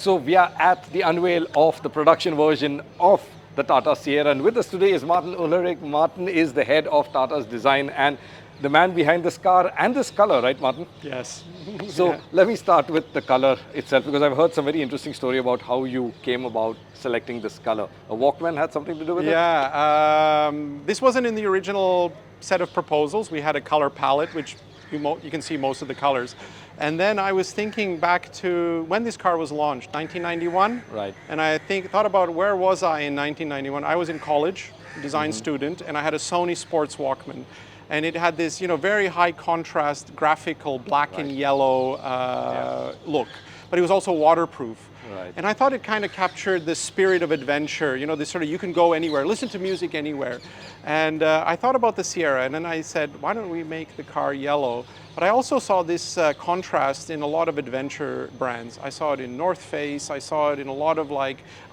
So we are at the unveil of the production version of the Tata Sierra, and with us today is Martin Uhlarik. Martin is the head of Tata's design and the man behind this car and this color, right, Martin? Yes. So let me start with the color itself, because I've heard some very interesting story about how you came about selecting this color. A Walkman had something to do with it? Yeah, this wasn't in the original set of proposals. We had a color palette, which you can see most of the colors. And then I was thinking back to when this car was launched, 1991. Right. And I thought about where was I in 1991. I was in college, design student, and I had a Sony Sports Walkman. And it had this, very high contrast graphical black and yellow look. But it was also waterproof. Right. And I thought it kind of captured the spirit of adventure, this sort of you can go anywhere, listen to music anywhere. And I thought about the Sierra, and then I said, why don't we make the car yellow? But I also saw this contrast in a lot of adventure brands. I saw it in North Face, I saw it in a lot of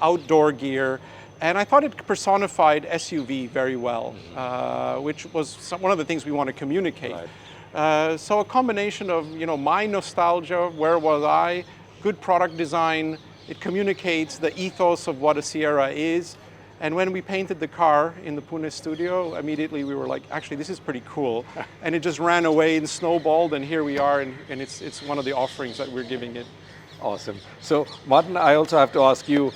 outdoor gear. And I thought it personified SUV very well, which was one of the things we want to communicate. Right. So a combination of my nostalgia, where was I, good product design, it communicates the ethos of what a Sierra is. And when we painted the car in the Pune studio, immediately we were like, actually, this is pretty cool. And it just ran away and snowballed, and here we are, and it's one of the offerings that we're giving it. Awesome. So, Martin, I also have to ask you,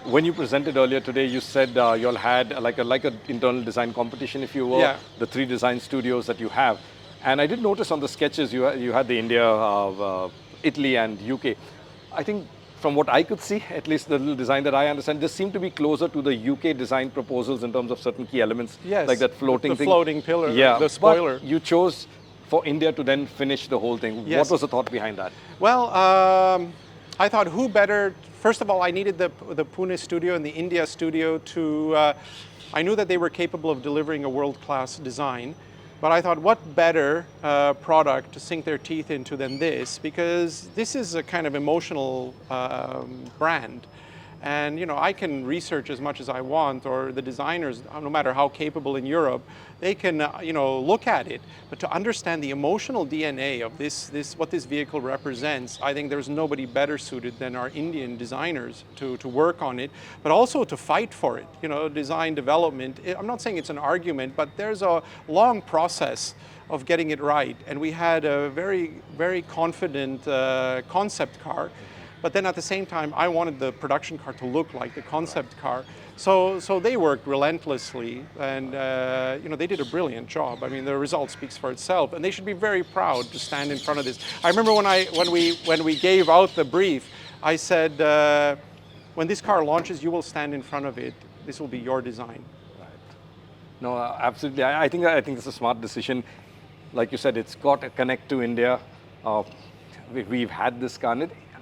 when you presented earlier today, you said you all had like an internal design competition, if you will, the 3 design studios that you have. And I did notice on the sketches you had the India, Italy and UK. I think from what I could see, at least the little design that I understand, this seemed to be closer to the UK design proposals in terms of certain key elements, like that floating thing. The floating pillar, the spoiler. But you chose for India to then finish the whole thing. Yes. What was the thought behind that? Well, I thought who better. First of all, I needed the Pune studio and the India studio to, I knew that they were capable of delivering a world-class design, but I thought what better product to sink their teeth into than this, because this is a kind of emotional brand. And I can research as much as I want, or the designers, no matter how capable in Europe, they can look at it. But to understand the emotional DNA of what this vehicle represents, I think there's nobody better suited than our Indian designers to work on it, but also to fight for it. Design development. I'm not saying it's an argument, but there's a long process of getting it right. And we had a very, very confident concept car. But then at the same time, I wanted the production car to look like the concept car. So they worked relentlessly, and they did a brilliant job. I mean, the result speaks for itself, and they should be very proud to stand in front of this. I remember when we gave out the brief, I said, when this car launches, you will stand in front of it. This will be your design. Right. No, absolutely. I think it's a smart decision. Like you said, it's got a connect to India. We've had this car.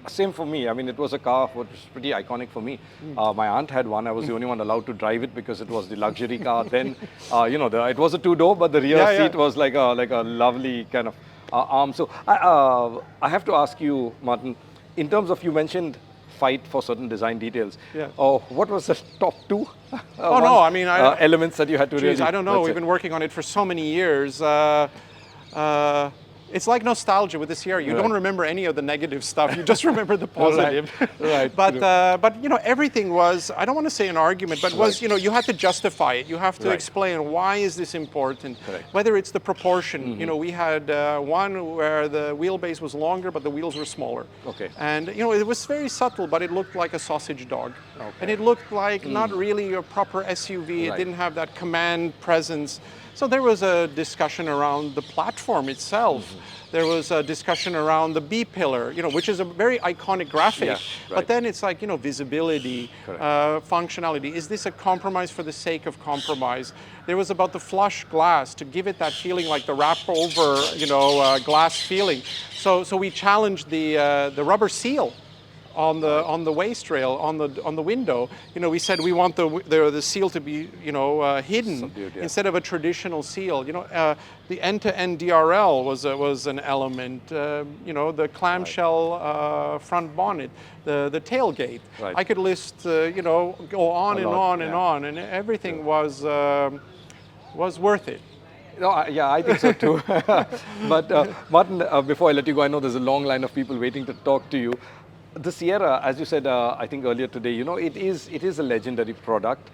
Same for me. I mean, it was a car which was pretty iconic for me. My aunt had one. I was the only one allowed to drive it because it was the luxury car. Then, it was a 2-door, but the rear seat was like a lovely kind of arm. So I have to ask you, Martin, in terms of, you mentioned fight for certain design details. Yeah. What was the top 2? Elements that you had to really... I don't know. We've been working on it for so many years. It's like nostalgia with the Sierra. You don't remember any of the negative stuff. You just remember the positive. Right. But everything was, I don't want to say an argument, but was, you had to justify it. You have to explain why is this important. Whether it's the proportion. We had one where the wheelbase was longer, but the wheels were smaller. Okay. And it was very subtle, but it looked like a sausage dog. Okay. And it looked like not really a proper SUV. It didn't have that command presence. So there was a discussion around the platform itself. There was a discussion around the B-pillar, which is a very iconic graphic. But then it's like, visibility, functionality. Is this a compromise for the sake of compromise? There was about the flush glass to give it that feeling like the wrap over, glass feeling. So we challenged the rubber seal on the waist rail, on the window. We said we want the seal to be hidden. Subdued, instead of a traditional seal. The end-to-end DRL was an element. The clamshell front bonnet, the tailgate. Right. I could list go on and on and on, and everything was worth it. No, I think so too. But Martin, before I let you go, I know there's a long line of people waiting to talk to you. The Sierra, as you said, I think earlier today, it is a legendary product.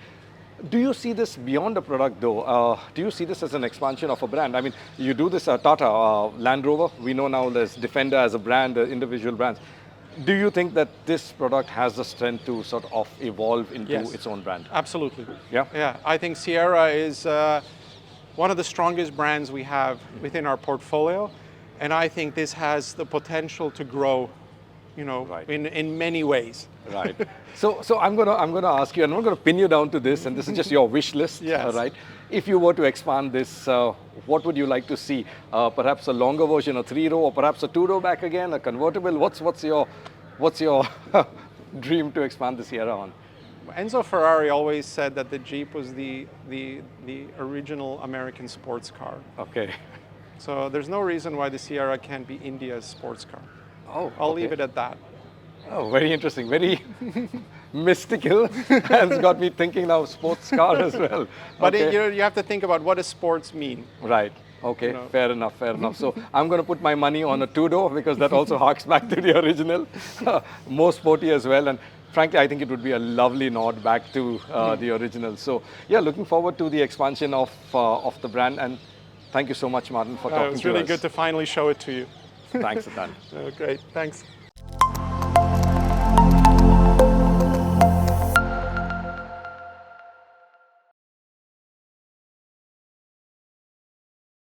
Do you see this beyond a product though? Do you see this as an expansion of a brand? I mean, you do this Tata, Land Rover. We know now there's Defender as a brand, individual brands. Do you think that this product has the strength to sort of evolve into Yes. its own brand? Absolutely. Yeah? Yeah, I think Sierra is one of the strongest brands we have within our portfolio, and I think this has the potential to grow, Right. in many ways. Right. So I'm gonna ask you, and I'm gonna pin you down to this, and this is just your wish list, Yes. right? If you were to expand this, what would you like to see? Perhaps a longer version, a 3-row, or perhaps a 2-row back again, a convertible. What's your dream to expand the Sierra on? Enzo Ferrari always said that the Jeep was the original American sports car. Okay. So there's no reason why the Sierra can't be India's sports car. Oh, I'll okay. leave it at that. Oh, very interesting. Very mystical. Has got me thinking now sports car as well. But Okay. you have to think about what does sports mean. Right. Okay. know. Fair enough. Fair enough. So I'm going to put my money on a 2-door because that also harks back to the original, more sporty as well. And frankly, I think it would be a lovely nod back to the original. So yeah, looking forward to the expansion of the brand. And thank you so much, Martin, for talking to us. It was really good to finally show it to you. Thanks a ton. Great, thanks.